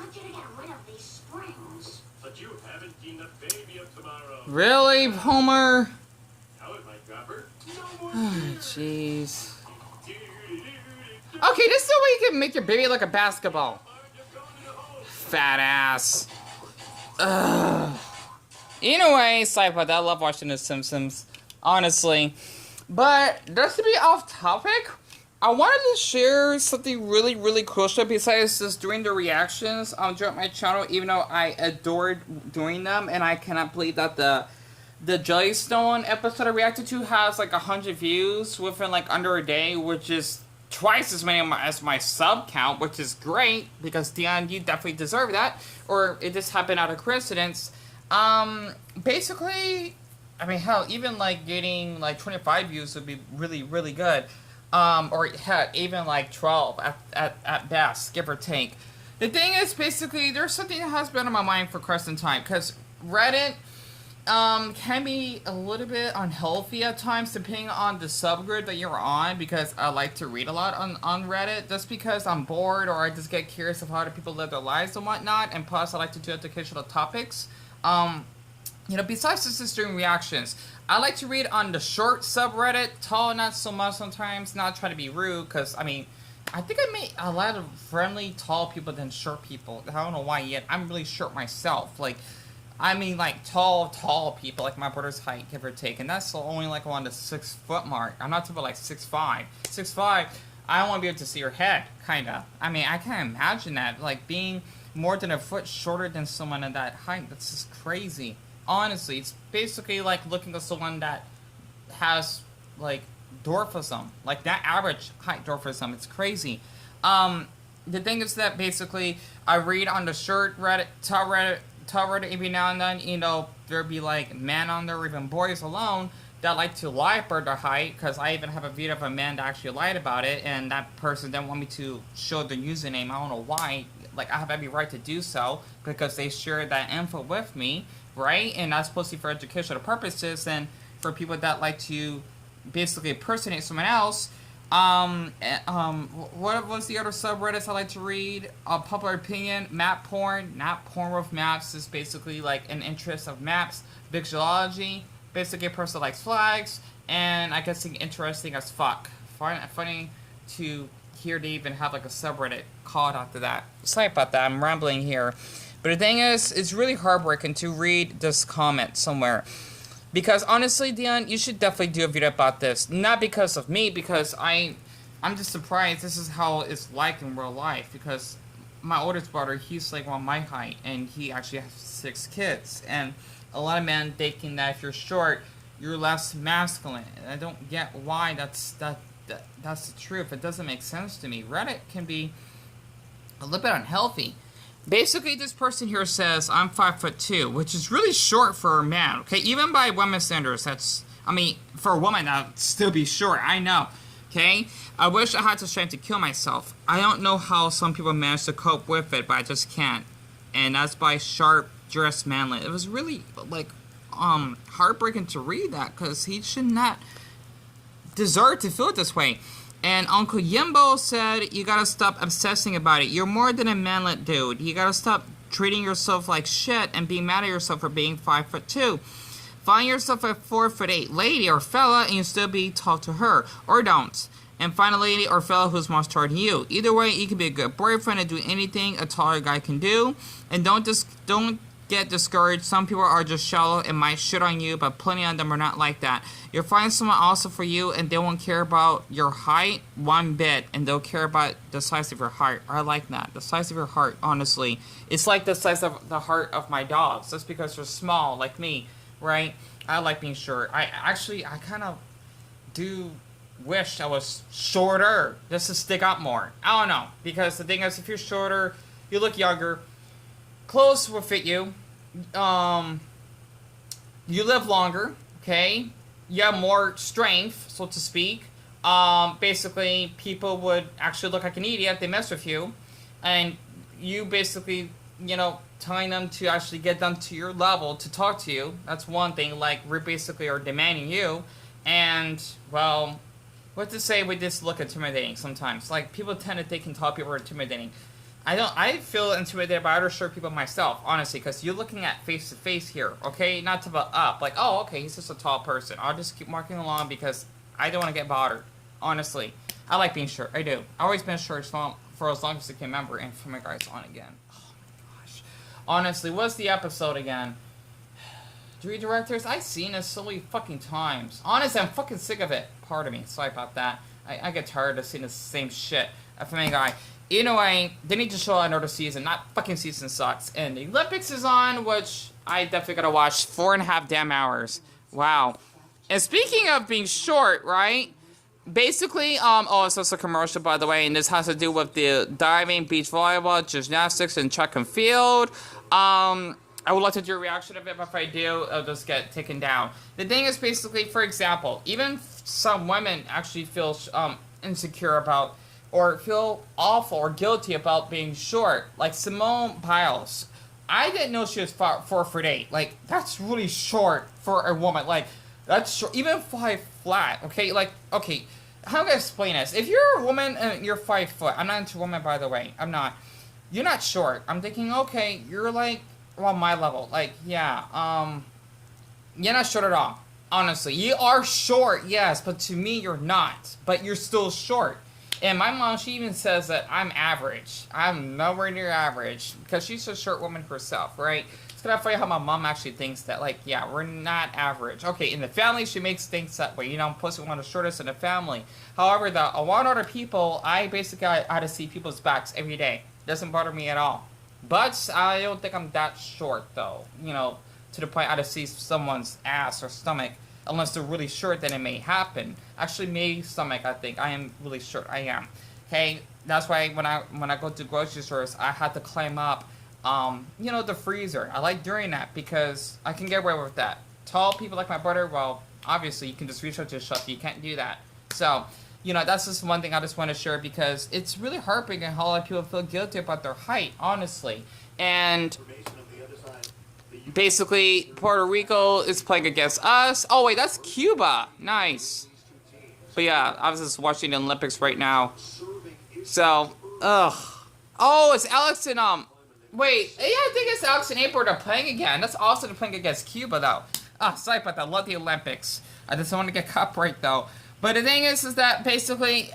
want you to get rid of these springs. But you haven't seen the baby of tomorrow. Really, Homer? How it might grab her? Jeez. Okay, this is the way you can make your baby like a basketball. Fat ass. Ugh. Anyway, sorry about that. I love watching The Simpsons, honestly. But just to be off topic, I wanted to share something really, really crucial besides just doing the reactions on my channel, even though I adored doing them, and I cannot believe that the Jellystone episode I reacted to has like 100 views within like under a day, which is twice as many as my sub count, which is great, because Deon, you definitely deserve that, or it just happened out of coincidence. Basically, I mean, hell, even like getting like 25 views would be really, really good. Or heck, even like 12 at best, give or take. The thing is, basically, there's something that has been on my mind for quite some time, because Reddit, can be a little bit unhealthy at times, depending on the subgrid that you're on, because I like to read a lot on Reddit, just because I'm bored, or I just get curious of how other people live their lives and whatnot, and plus I like to do educational topics. You know, besides just doing reactions, I like to read on the short subreddit, tall not so much sometimes, not trying to be rude, because, I mean, I think I meet a lot of friendly, tall people than short people. I don't know why yet. I'm really short myself. Like, I mean, like, tall people, like my brother's height, give or take, and that's only, like, around the 6 foot mark. I'm not talking about, like, 6'5". 6'5", I want to be able to see your head, kinda. I mean, I can't imagine that, like, being more than a foot shorter than someone at that height. That's just crazy. Honestly, it's basically like looking at someone that has, like, dwarfism. Like, that average height dwarfism. It's crazy. The thing is that, basically, I read on the short Reddit, tall Reddit, every now and then, you know, there'd be, like, men on there, or even boys alone, that like to lie about their height, because I even have a video of a man that actually lied about it, and that person didn't want me to show the username. I don't know why. Like, I have every right to do so, because they shared that info with me, right? And that's supposed to be for educational purposes, and for people that like to basically impersonate someone else. What was the other subreddits I like to read? Popular opinion, map porn, not porn with maps, is basically like an interest of maps. Visualogy, basically a person that likes flags, and I guess it's interesting as fuck. Funny to hear they even have like a subreddit called after that. Sorry about that, I'm rambling here. But the thing is, it's really heartbreaking to read this comment somewhere. Because honestly, Deon, you should definitely do a video about this. Not because of me, because I'm just surprised this is how it's like in real life. Because my oldest brother, he's like around my height, and he actually has 6 kids. And a lot of men thinking that if you're short, you're less masculine. And I don't get why that's the truth. It doesn't make sense to me. Reddit can be a little bit unhealthy. Basically, this person here says, I'm 5'2", which is really short for a man, okay? Even by women's standards, that's, I mean, for a woman, that would still be short, I know, okay? I wish I had the strength to kill myself. I don't know how some people manage to cope with it, but I just can't. And that's by Sharp Dress Manlet. It was really, like, heartbreaking to read that, because he should not deserve to feel this way. And Uncle Yimbo said, you gotta stop obsessing about it. You're more than a manlet dude. You gotta stop treating yourself like shit and being mad at yourself for being 5'2". Find yourself a 4'8" lady or fella, and you still be talk to her. Or don't. And find a lady or fella who's more taller than you. Either way, you can be a good boyfriend and do anything a taller guy can do. And don't get discouraged. Some people are just shallow and might shit on you, but plenty of them are not like that. You'll find someone also for you, and they won't care about your height one bit, and they'll care about the size of your heart. I like that. The size of your heart, honestly. It's like the size of the heart of my dogs. Just because they're small, like me, right? I like being short. I kind of do wish I was shorter, just to stick out more. I don't know, because the thing is, if you're shorter, you look younger, clothes will fit you, you live longer, okay, you have more strength, so to speak. Basically, people would actually look like an idiot if they mess with you, and you basically, you know, telling them to actually get them to your level to talk to you, that's one thing. Like, we basically are demanding you, and, well, what to say, we just look intimidating sometimes. Like, people tend to think tall people are intimidating. I feel intimidated by other short people myself, honestly, because you're looking at face to face here, okay? Not to butt up. Like, oh, okay, he's just a tall person. I'll just keep walking along because I don't want to get bothered, honestly. I like being short. I do. I've always been short for as long as I can remember. And for my guys on again. Oh my gosh. Honestly, what's the episode again? 3 directors? I've seen this so many fucking times. Honestly, I'm fucking sick of it. Pardon me. Sorry about that. I get tired of seeing the same shit. Family Guy. Anyway, they need to show another season. Not fucking season sucks. And the Olympics is on, which I definitely gotta watch. 4.5 damn hours. Wow. And speaking of being short, right? Basically, oh, it's also a commercial, by the way, and this has to do with the diving, beach volleyball, gymnastics, and track and field. I would like to do a reaction of it, but if I do, it'll just get taken down. The thing is, basically, for example, even some women actually feel insecure about or feel awful or guilty about being short. Like Simone Biles. I didn't know she was 4'8". Like, that's really short for a woman. Like, that's short. Even 5 flat, okay? Like, okay, how can I explain this? If you're a woman and you're 5 foot, I'm not into women, by the way. I'm not. You're not short. I'm thinking, okay, you're like, well, my level. Like, yeah, you're not short at all. Honestly, you are short, yes, but to me, you're not. But you're still short. And my mom, she even says that I'm average. I'm nowhere near average. Because she's a short woman herself, right? It's kind of funny how my mom actually thinks that, like, yeah, we're not average. Okay, in the family, she makes things that way. You know, I'm supposed to be one of the shortest in the family. However, a lot of other people, I basically had to see people's backs every day. Doesn't bother me at all. But I don't think I'm that short, though. You know, to the point I had to see someone's ass or stomach. Unless they're really short, then it may happen. Actually, me stomach, I think I am really short. I am. Okay, that's why when I go to grocery stores, I had to climb up, you know, the freezer. I like doing that because I can get away with that. Tall people like my brother, well, obviously you can just reach out to the shelf. You can't do that. So, you know, that's just one thing I just want to share because it's really heartbreaking how a lot of people feel guilty about their height, honestly. And basically, Puerto Rico is playing against us. Oh, wait, that's Cuba. Nice. But yeah, I was just watching the Olympics right now. So, ugh. Oh, it's Alex and, wait. Yeah, I think it's Alex and April are playing again. That's awesome. They're playing against Cuba, though. Ah, sorry about that. I love the Olympics. I just don't want to get copyright, though. But the thing is that basically,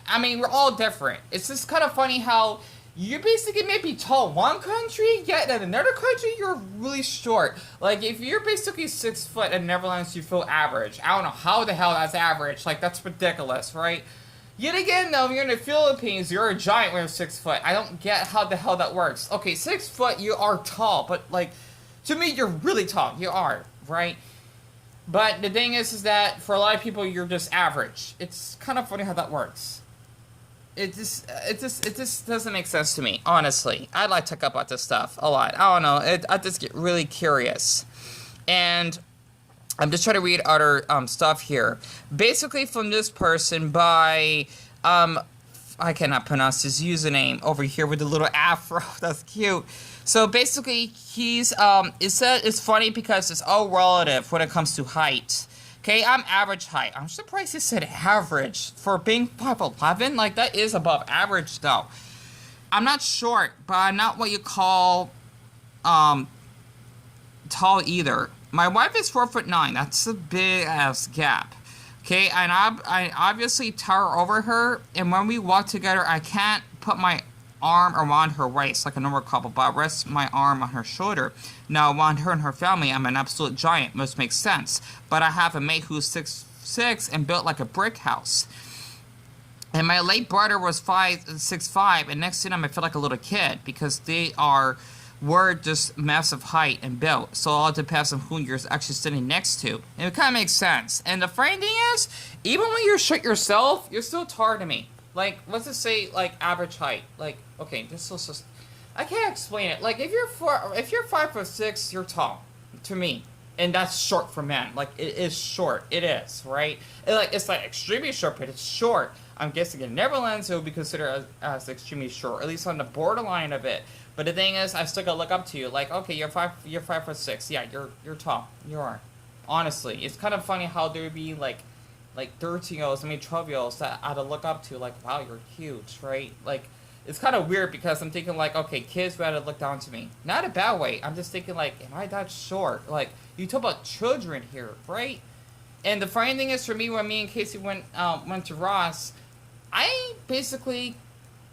I mean, we're all different. It's just kind of funny how you basically may be tall one country, yet in another country you're really short. Like, if you're basically 6 foot in Netherlands, you feel average. I don't know how the hell that's average. Like, that's ridiculous, right? Yet again, though, if you're in the Philippines, you're a giant when you're 6 foot. I don't get how the hell that works. Okay, 6 foot, you are tall, but, like, to me, you're really tall. You are, right? But the thing is that for a lot of people, you're just average. It's kind of funny how that works. It just doesn't make sense to me, honestly. I like to talk about this stuff a lot. I don't know. I just get really curious. And I'm just trying to read other stuff here. Basically from this person by, I cannot pronounce his username over here with the little afro. That's cute. So basically, he's, it's funny because it's all relative when it comes to height. Okay, I'm average height. I'm surprised he said average for being 5'11". Like, that is above average, though. I'm not short, but I'm not what you call, tall either. My wife is 4'9". That's a big-ass gap. Okay, and I obviously tower over her, and when we walk together, I can't put my arm around her waist like a normal couple, but I rest my arm on her shoulder. Now, around her and her family, I'm an absolute giant, which makes sense. But I have a mate who's 6'6" and built like a brick house. And my late brother was 6'5", and next to them I feel like a little kid because we're just massive height and built. So it all depends on who you're actually sitting next to. And it kind of makes sense. And the funny thing is, even when you're short yourself, you're still taller to me. Like, let's just say, like, average height. Like, okay, this is just, I can't explain it. Like, if you're 5'6", you're tall, to me. And that's short for men. Like, it is short. It is, right? It's like extremely short, but it's short. I'm guessing in Netherlands, it would be considered as extremely short, at least on the borderline of it. But the thing is, I still gotta look up to you. Like, okay, you're 5'6". Yeah, you're tall. You are. Honestly, it's kind of funny how there would be, like 13-year-olds, 12-year-olds that I had to look up to, like, wow, you're huge, right? Like, it's kind of weird because I'm thinking like, okay, kids rather look down to me. Not a bad way. I'm just thinking like, am I that short? Like, you talk about children here, right? And the funny thing is, for me, when me and Casey went to Ross, I basically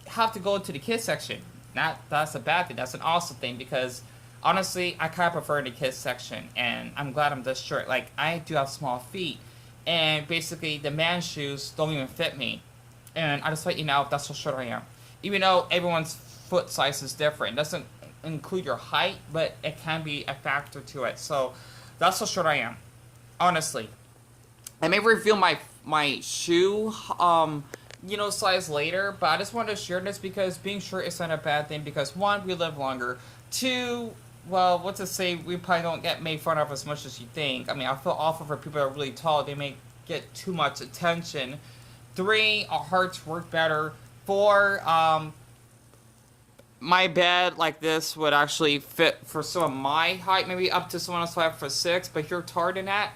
have to go to the kids section. That's a bad thing. That's an awesome thing because honestly, I kind of prefer the kids section, and I'm glad I'm this short. Like, I do have small feet, and basically the man's shoes don't even fit me. And I just let you know that's how short I am. Even though everyone's foot size is different, it doesn't include your height, but it can be a factor to it. So that's how short I am, honestly. I may reveal my shoe size later, but I just wanted to share this because being short is not a bad thing because one, we live longer. Two, well, what's to say we probably don't get made fun of as much as you think. I mean, I feel awful for people that are really tall. They may get too much attention. Three, our hearts work better. Four, my bed like this would actually fit for some of my height, maybe up to someone else 5'6", but if you're taller than that,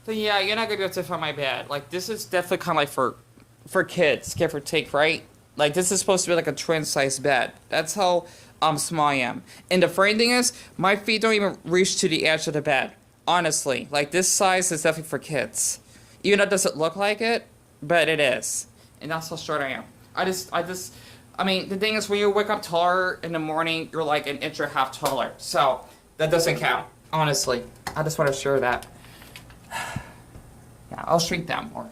then yeah, you're not gonna be able to fit on my bed. Like, this is definitely kind of like for kids, give or take, right? Like, this is supposed to be like a twin size bed. That's how small I am. And the funny thing is, my feet don't even reach to the edge of the bed. Honestly, like, this size is definitely for kids. Even though it doesn't look like it, but it is. And that's how short I am. I mean, the thing is, when you wake up taller in the morning, you're like an inch and a half taller. So, that doesn't count. Honestly. I just want to share that. Yeah, I'll shrink down more.